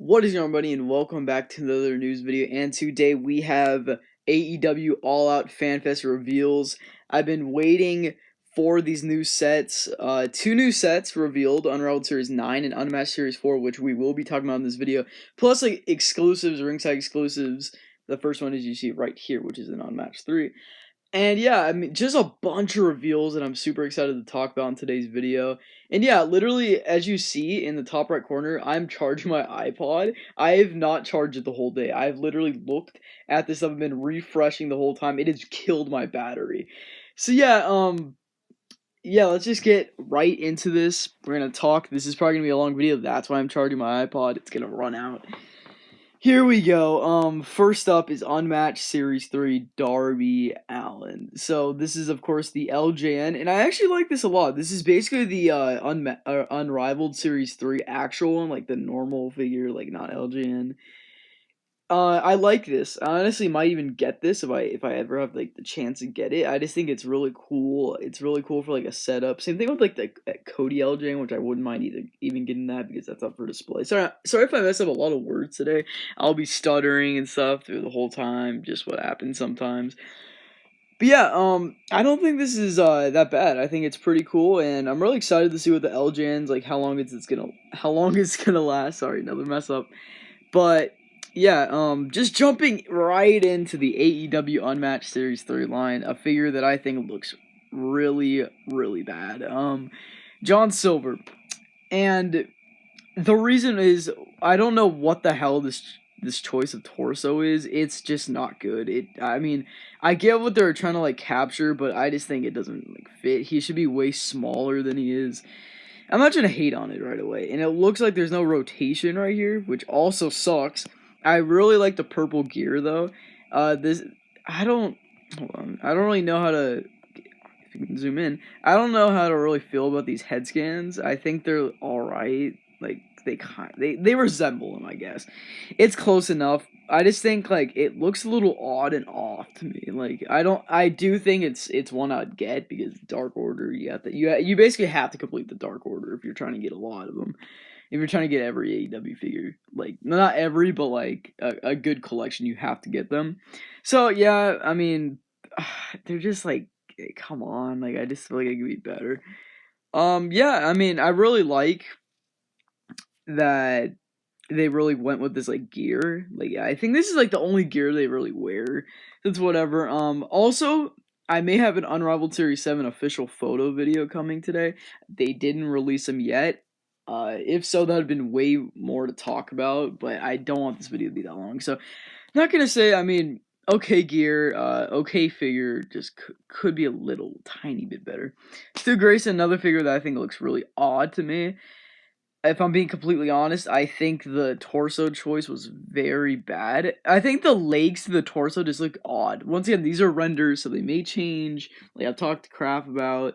What is going on, everybody, and welcome back to another news video. And today we have AEW All Out FanFest reveals. I've been waiting for these new sets. Two new sets revealed: Unrivaled Series 9 and Unmatched Series 4, which we will be talking about in this video. Plus, like exclusives, ringside exclusives. The first one is you see right here, which is an Unmatched 3. And yeah, I mean, just a bunch of reveals that I'm super excited to talk about in today's video. And yeah, literally, as you see in the top right corner, I'm charging my iPod. I have not charged it the whole day. I've literally looked at this. I've been refreshing the whole time. It has killed my battery. So yeah, let's just get right into this. We're gonna talk. This is probably gonna be a long video. That's why I'm charging my iPod. It's gonna run out. Here we go. First up is Unmatched Series 3, Darby Allin. So this is, of course, the LJN, and I actually like this a lot. This is basically the Unrivaled Series 3 actual one, like the normal figure, like not LJN. I like this. I honestly might even get this if I ever have like the chance to get it. I just think it's really cool. It's really cool for like a setup. Same thing with like the Cody LJ, which I wouldn't mind even getting that because that's up for display. Sorry if I mess up a lot of words today. I'll be stuttering and stuff through the whole time. Just what happens sometimes. But yeah, I don't think this is that bad. I think it's pretty cool, and I'm really excited to see what the LJN's like. How long it's gonna last. Sorry, another mess up. But yeah, just jumping right into the AEW Unmatched Series 3 line, a figure that I think looks really, really bad. John Silver. And the reason is I don't know what the hell this choice of torso is. It's just not good. I mean, I get what they're trying to like capture, but I just think it doesn't like fit. He should be way smaller than he is. I'm not trying to hate on it right away. And it looks like there's no rotation right here, which also sucks. I really like the purple gear though. This I don't hold on. I don't really know how to if you can zoom in. I don't know how to really feel about these head scans. I think they're all right. Like they resemble them, I guess. It's close enough. I just think like it looks a little odd and off to me. Like I do think it's one I'd get because Dark Order you basically have to complete the Dark Order if you're trying to get a lot of them. If you're trying to get every AEW figure, like not every, but like a good collection, you have to get them. So yeah, I mean, they're just like come on, like I just feel like it could be better. Yeah, I mean, I really like that they really went with this like gear. Like I think this is like the only gear they really wear. It's whatever. Also I may have an Unrivaled Series 7 official photo video coming today. They didn't release them yet. If so, that would have been way more to talk about, but I don't want this video to be that long. So, not gonna say, I mean, okay gear, okay figure, just could be a little tiny bit better. Stu Grayson, another figure that I think looks really odd to me. If I'm being completely honest, I think the torso choice was very bad. I think the legs to the torso just look odd. Once again, these are renders, so they may change. Like I've talked crap about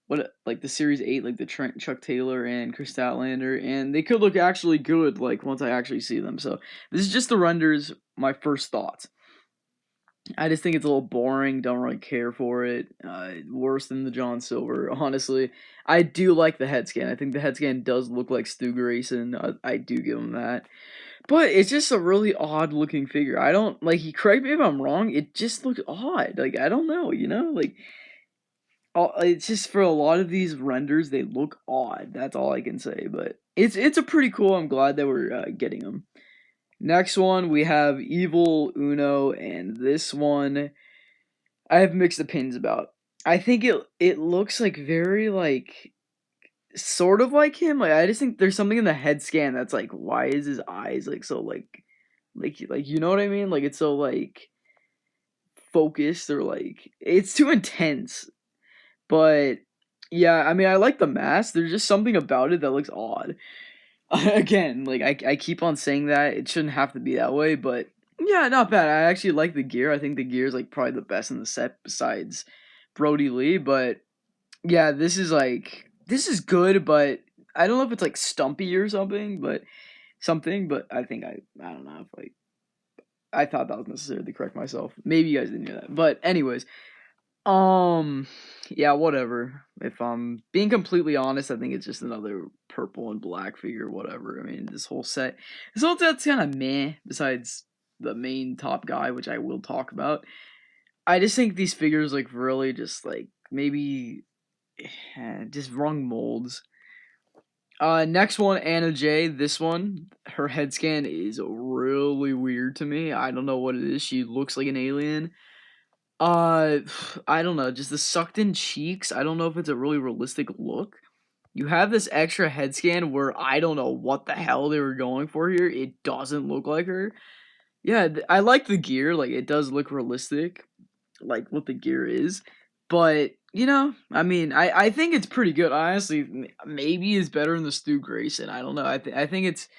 what like the Series 8, like the Chuck Taylor and Chris Statlander, and they could look actually good like once I actually see them. So this is just the renders, my first thoughts. I just think it's a little boring. Don't really care for it. Worse than the John Silver, honestly. I do like the head scan. I think the head scan does look like Stu Grayson. I do give him that. But it's just a really odd looking figure. I don't like. He correct me if I'm wrong. It just looks odd. Like I don't know. Like it's just for a lot of these renders they look odd. That's all I can say. But it's a pretty cool. I'm glad that we're getting them. Next one, we have Evil Uno, and this one I have mixed opinions about. I think it looks like very like sort of like him. Like I just think there's something in the head scan that's like, why is his eyes like so like you know what I mean? Like it's so like focused or like it's too intense. But yeah, I mean I like the mask. There's just something about it that looks odd. Again, like I keep on saying that it shouldn't have to be that way, but yeah, not bad. I actually like the gear. I think the gear is like probably the best in the set besides Brody Lee. But yeah, this is good, but I don't know if it's like stumpy or something, but I think I don't know if like I thought that was necessary to correct myself. Maybe you guys didn't hear that, but anyways, Yeah, whatever. If I'm being completely honest, I think it's just another purple and black figure, whatever. I mean, this whole set's kind of meh, besides the main top guy, which I will talk about. I just think these figures, like, really just, like, maybe just wrong molds. Next one, Anna J. This one, her head scan is really weird to me. I don't know what it is. She looks like an alien. Uh, I don't know. Just the sucked in cheeks. I don't know if it's a really realistic look. You have this extra head scan where I don't know what the hell they were going for here. It doesn't look like her. Yeah, I like the gear. Like, it does look realistic, like what the gear is. But, I mean, I think it's pretty good. Honestly, maybe it's better than the Stu Grayson. I don't know. I think it's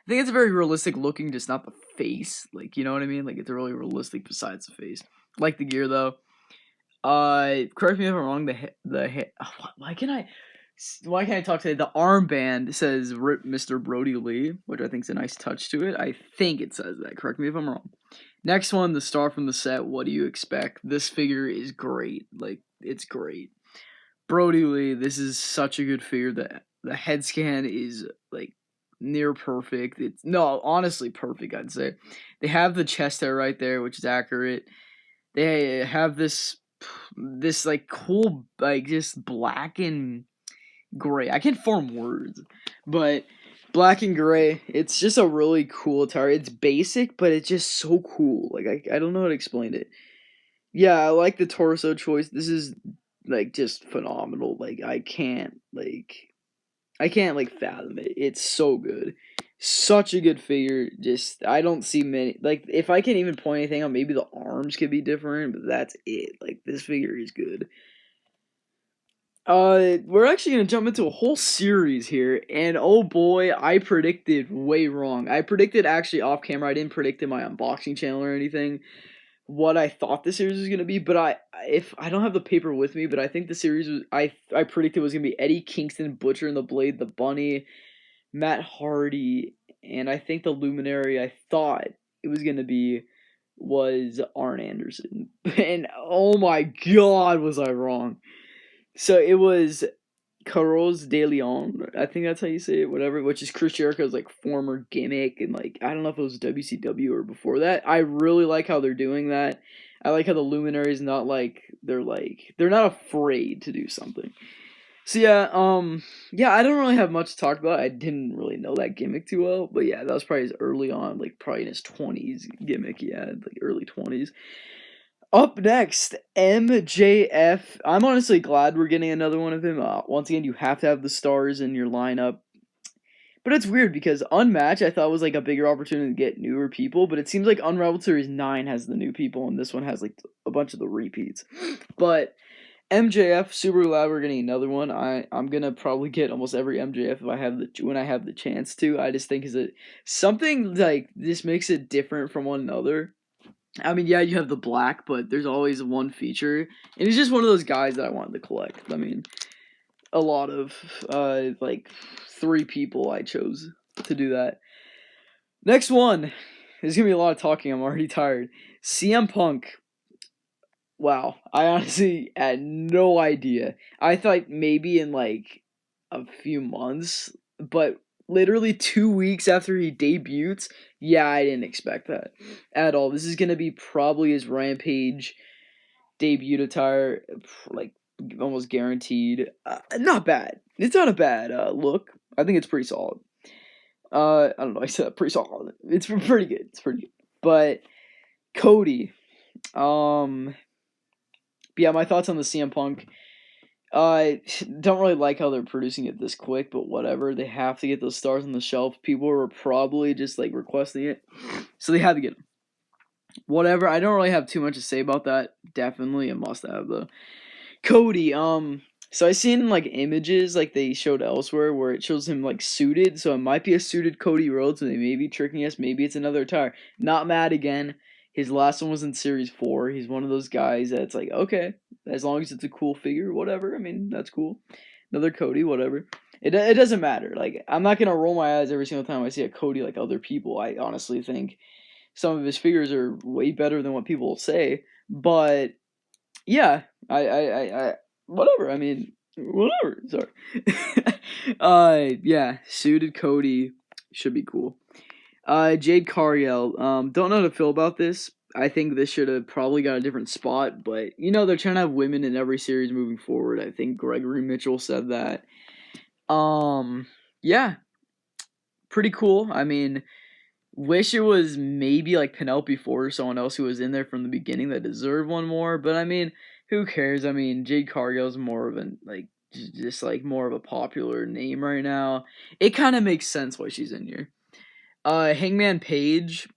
very realistic looking, just not the face. Like, you know what I mean? Like, it's really realistic besides the face. Like the gear though. Correct me if I'm wrong. Why can't I talk today? The armband says "Rip Mr. Brody Lee," which I think is a nice touch to it. I think it says that. Correct me if I'm wrong. Next one, the star from the set. What do you expect? This figure is great. Like, it's great. Brody Lee. This is such a good figure. The head scan is like near perfect. It's no, honestly perfect. I'd say they have the chest hair right there, which is accurate. They have this like cool, like, just black and gray. I can't form words, but black and gray. It's just a really cool attire. It's basic, but it's just so cool. Like, I don't know how to explain it. Yeah, I like the torso choice. This is like just phenomenal. Like, I can't like fathom it. It's so good. Such a good figure. Just, I don't see many, like, if I can even point anything out, maybe the arms could be different, but that's it. Like, this figure is good. We're actually gonna jump into a whole series here, and oh boy, I predicted way wrong. I predicted actually off camera. I didn't predict in my unboxing channel or anything what I thought the series was gonna be, but if I don't have the paper with me, but I think the series was I predicted it was gonna be Eddie Kingston, Butcher and the Blade, the Bunny, Matt Hardy, and I think the Luminary I thought it was gonna be was Arn Anderson, and oh my god, was I wrong? So it was Carlos De Leon, I think that's how you say it, whatever, which is Chris Jericho's like former gimmick, and like I don't know if it was WCW or before that. I really like how they're doing that. I like how the Luminaries they're not afraid to do something. So yeah, I don't really have much to talk about. I didn't really know that gimmick too well, but yeah, that was probably his early on, like probably in his 20s gimmick. Yeah, like early 20s. Up next, MJF. I'm honestly glad we're getting another one of him. Once again, you have to have the stars in your lineup. But it's weird because Unmatched I thought was like a bigger opportunity to get newer people, but it seems like Unrivaled Series 9 has the new people and this one has like a bunch of the repeats. But MJF, super glad we're getting another one. I'm gonna probably get almost every MJF if I have when I have the chance to. I just think is it something like this makes it different from one another. I mean, yeah, you have the black, but there's always one feature, and he's just one of those guys that I wanted to collect. I mean, a lot of like 3 people I chose to do that. Next one, there's gonna be a lot of talking. I'm already tired. CM Punk. Wow, I honestly had no idea. I thought maybe in like a few months, but literally 2 weeks after he debuts, yeah, I didn't expect that at all. This is gonna be probably his Rampage debut attire, like almost guaranteed. Not bad. It's not a bad look. I think it's pretty solid. I don't know. I said pretty solid. It's pretty good. It's pretty good. But Cody, yeah, my thoughts on the CM Punk. I don't really like how they're producing it this quick, but whatever. They have to get those stars on the shelf. People were probably just like requesting it, so they had to get them. Whatever. I don't really have too much to say about that. Definitely a must have though. Cody, so I seen like images like they showed elsewhere where it shows him like suited, so it might be a suited Cody Rhodes, and they may be tricking us. Maybe it's another attire. Not mad again. His last one was in Series 4. He's one of those guys that's like, okay, as long as it's a cool figure, whatever. I mean, that's cool. Another Cody, whatever. It doesn't matter. Like, I'm not gonna roll my eyes every single time I see a Cody like other people. I honestly think some of his figures are way better than what people say, but Yeah, whatever. I mean, whatever. Sorry. Yeah, suited Cody should be cool. Jade Cargill. Don't know how to feel about this. I think this should have probably got a different spot, but you know they're trying to have women in every series moving forward. I think Gregory Mitchell said that. Um, yeah, pretty cool. I mean, wish it was maybe like Penelope Ford or someone else who was in there from the beginning that deserved one more. But I mean, who cares? I mean, Jade Cargill's more of an like just like more of a popular name right now. It kind of makes sense why she's in here. Hangman Page.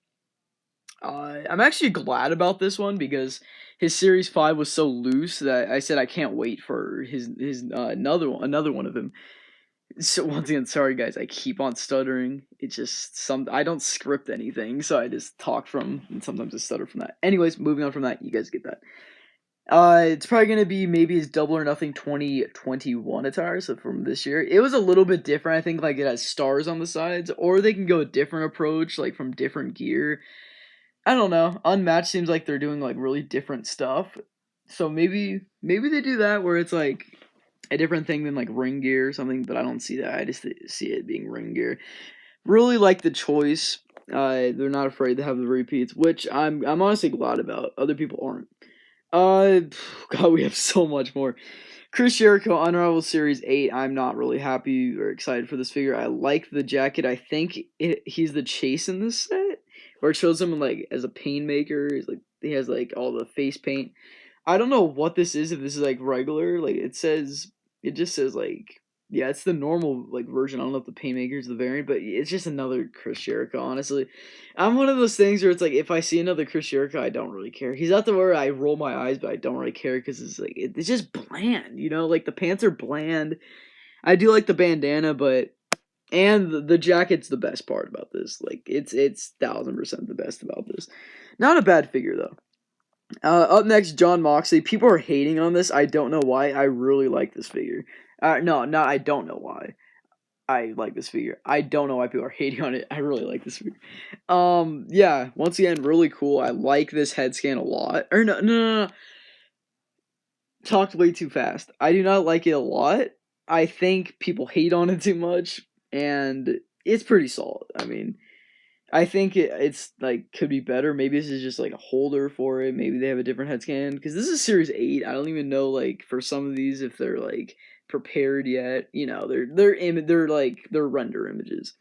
I'm actually glad about this one because his series 5 was so loose that I said I can't wait for his another one of him. So once again, sorry guys, I keep on stuttering. It's just I don't script anything, so I just talk from and sometimes I stutter from that. Anyways, moving on from that, you guys get that. It's probably gonna be maybe his Double or Nothing 2021 attire, so from this year. It was a little bit different. I think like it has stars on the sides, or they can go a different approach, like from different gear. I don't know. Unmatched seems like they're doing like really different stuff. So maybe they do that where it's like a different thing than like ring gear or something, but I don't see that. I just see it being ring gear. Really like the choice. They're not afraid to have the repeats, which I'm honestly glad about. Other people aren't. God, we have so much more. Chris Jericho, Unrivaled Series 8. I'm not really happy or excited for this figure. I like the jacket. I think he's the Chase in this set, where it shows him like as a pain maker. He's like he has like all the face paint. I don't know what this is. If this is like regular, like it just says like yeah, it's the normal like version. I don't know if the Painmaker is the variant, but it's just another Chris Jericho. Honestly, I'm one of those things where it's like if I see another Chris Jericho, I don't really care. He's not the where I roll my eyes, but I don't really care because it's like it's just bland. You know, like the pants are bland. I do like the bandana, but and the jacket's the best part about this. Like it's 1000% the best about this. Not a bad figure though. Up next, John Moxley. People are hating on this. I don't know why. I really like this figure. No, I don't know why. I like this figure. I don't know why people are hating on it. I really like this figure. Yeah. Once again, really cool. I like this head scan a lot. Or no. Talked way too fast. I do not like it a lot. I think people hate on it too much, and it's pretty solid. I mean, I think it's like could be better. Maybe this is just like a holder for it. Maybe they have a different head scan because this is Series 8. I don't even know like for some of these if they're like prepared yet. You know, they're render images.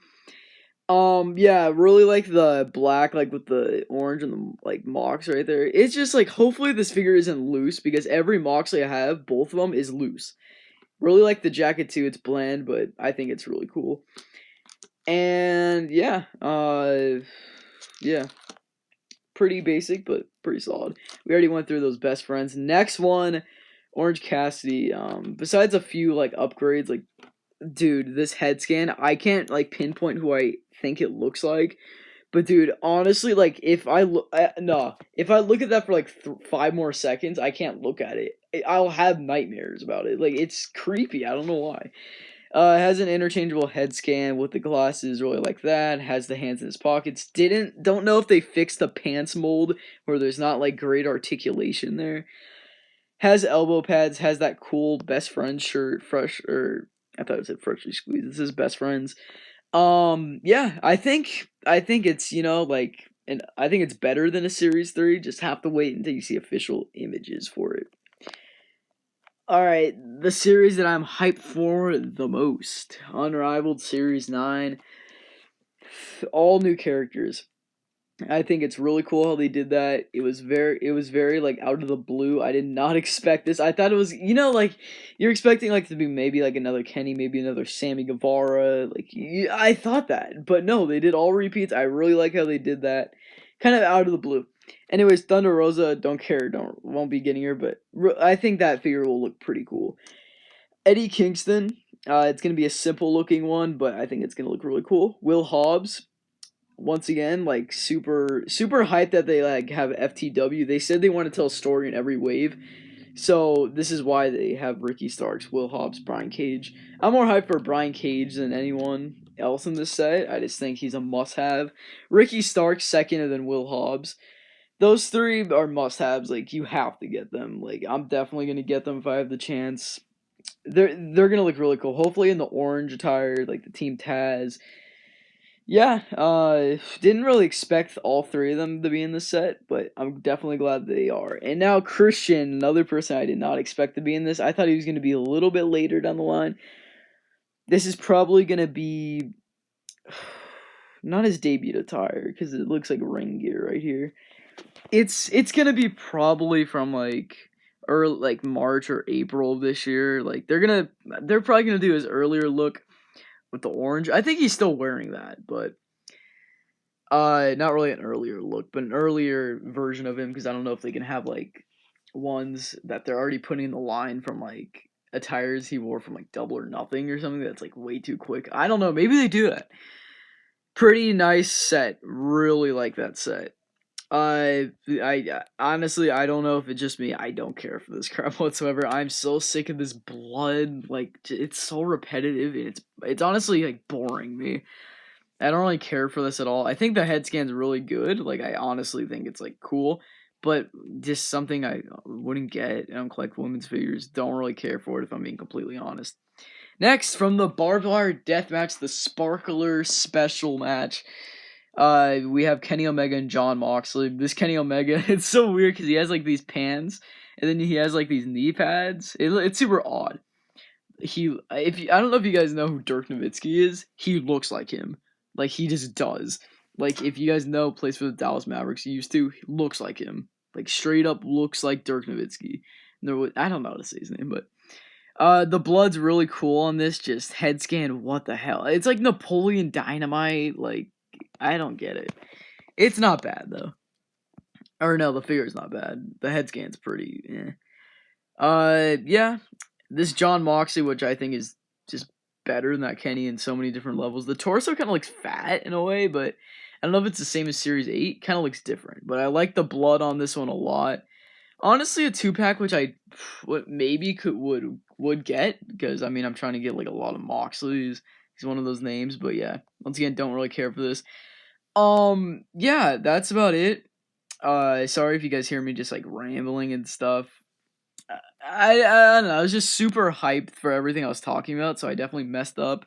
Yeah, really like the black like with the orange and the like Mox right there. It's just like hopefully this figure isn't loose because every Moxley I have, both of them is loose. Really like the jacket too. It's bland, but I think it's really cool. And yeah, pretty basic but pretty solid. We already went through those best friends. Next one, Orange Cassidy. Besides a few like upgrades, like dude, this head scan, I can't like pinpoint who I think it looks like. But dude, honestly, like if I look, no, if I look at that for like 5 more seconds, I can't look at it. I'll have nightmares about it. Like it's creepy. I don't know why. It has an interchangeable head scan with the glasses, really like that. Has the hands in his pockets. Don't know if they fixed the pants mold where there's not like great articulation there. Has elbow pads. Has that cool best friend shirt. Fresh or I thought it said freshly squeezed. This is best friends. Yeah, I think it's like and I think it's better than a Series 3. Just have to wait until you see official images for it. All right, the series that I'm hyped for the most, Unrivaled Series 9, all new characters. I think it's really cool how they did that. It was very like out of the blue. I did not expect this. I thought it was, like you're expecting like to be maybe like another Kenny, maybe another Sammy Guevara. Like I thought that, but no, they did all repeats. I really like how they did that, kind of out of the blue. Anyways, Thunder Rosa, don't care, won't be getting her, but I think that figure will look pretty cool. Eddie Kingston, it's gonna be a simple looking one, but I think it's gonna look really cool. Will Hobbs, once again, like super hyped that they like have FTW. They said they want to tell a story in every wave. So this is why they have Ricky Starks, Will Hobbs, Brian Cage. I'm more hyped for Brian Cage than anyone else in this set. I just think he's a must-have. Ricky Starks second, and then Will Hobbs. those three are must-haves. Like, you have to get them. Like, I'm definitely gonna get them if I have the chance. They're gonna look really cool. Hopefully in the orange attire, like the Team Taz. Yeah, didn't really expect all three of them to be in the set, but I'm definitely glad they are. And now Christian, another person I did not expect to be in this. I thought he was gonna be a little bit later down the line. This is probably gonna be not his debut attire because it looks like ring gear right here. It's gonna be probably from like early like March or April of this year. Like they're probably gonna do his earlier look with the orange. I think he's still wearing that, but not really an earlier look, but an earlier version of him because I don't know if they can have like ones that they're already putting in the line from like attires he wore from like Double or Nothing or something that's like way too quick. I don't know. Maybe they do that. Pretty nice set. Really like that set. I honestly I don't know if it's just me. I don't care for this crap whatsoever. I'm so sick of this blood. Like it's so repetitive and it's honestly like boring me. I don't really care for this at all. I think the head scan's really good. Like I honestly think it's like cool, but just something I wouldn't get. I don't collect women's figures. Don't really care for it if I'm being completely honest. Next, from the barbed wire death match, the Sparkler special match. We have Kenny Omega and Jon Moxley. This Kenny Omega, it's so weird because he has like these pants, and then he has like these knee pads. It's super odd. I don't know if you guys know who Dirk Nowitzki is. He looks like him. Like he just does. Like if you guys know, plays for the Dallas Mavericks. He used to. He looks like him. Like straight up looks like Dirk Nowitzki. I don't know how to say his name, but the blood's really cool on this. Just head scan. What the hell? It's like Napoleon Dynamite. Like I don't get it. It's not bad though. Or no, the figure's not bad. The head scan's pretty. Yeah. This Jon Moxley, which I think is just better than that Kenny in so many different levels. The torso kind of looks fat in a way, but I don't know if it's the same as Series 8. Kind of looks different. But I like the blood on this one a lot. Honestly, a 2-pack, which I maybe would get, because I mean I'm trying to get like a lot of Moxleys. He's one of those names, but yeah. Once again, don't really care for this. Yeah, that's about it. Sorry if you guys hear me just like rambling and stuff. I don't know. I was just super hyped for everything I was talking about, so I definitely messed up.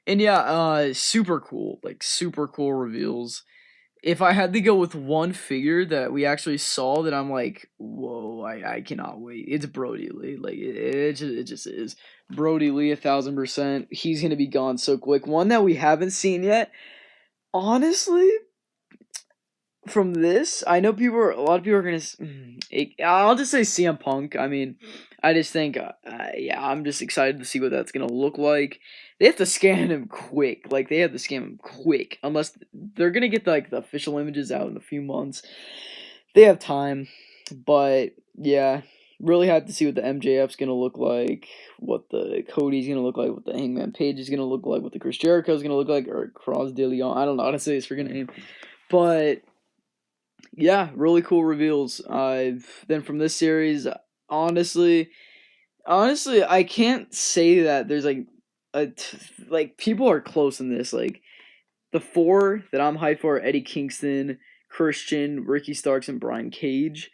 And yeah, super cool, like super cool reveals. If I had to go with one figure that we actually saw that I'm like, whoa, I cannot wait. It's Brody Lee. Like it just is. Brody Lee 1000%. He's gonna be gone so quick. One that we haven't seen yet. Honestly, from this, I know a lot of people are gonna. I'll just say CM Punk. I mean, I just think, yeah, I'm just excited to see what that's gonna look like. They have to scan him quick. Like they have to scan him quick, unless they're gonna get like the official images out in a few months. They have time, but yeah, really have to see what the MJF's gonna look like, what the Cody's gonna look like, what the Hangman Page is gonna look like, what the Chris Jericho's gonna look like, or Cross de Leon. I don't know how to say his freaking name, but yeah, really cool reveals. Then from this series, honestly, I can't say that there's like people are close in this. Like the four that I'm hyped for: Eddie Kingston, Christian, Ricky Starks, and Brian Cage.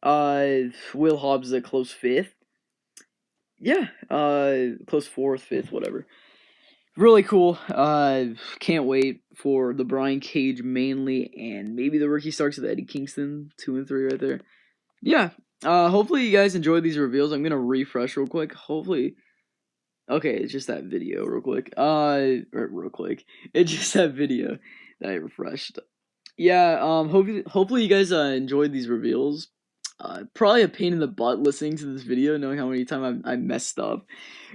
Will Hobbs is a close fifth. Yeah, close fourth, fifth, whatever. Really cool. Can't wait for the Brian Cage mainly, and maybe the Ricky Starks of Eddie Kingston 2 and 3 right there. Yeah. Hopefully you guys enjoyed these reveals. I'm gonna refresh real quick. Hopefully. Okay, it's just that video real quick. Real quick. It's just that video that I refreshed. Yeah. Hopefully you guys enjoyed these reveals. Probably a pain in the butt listening to this video, knowing how many times I messed up.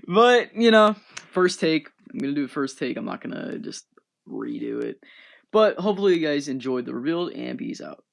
But you know, first take. I'm gonna do a first take. I'm not gonna just redo it. But hopefully you guys enjoyed the reveal, and peace out.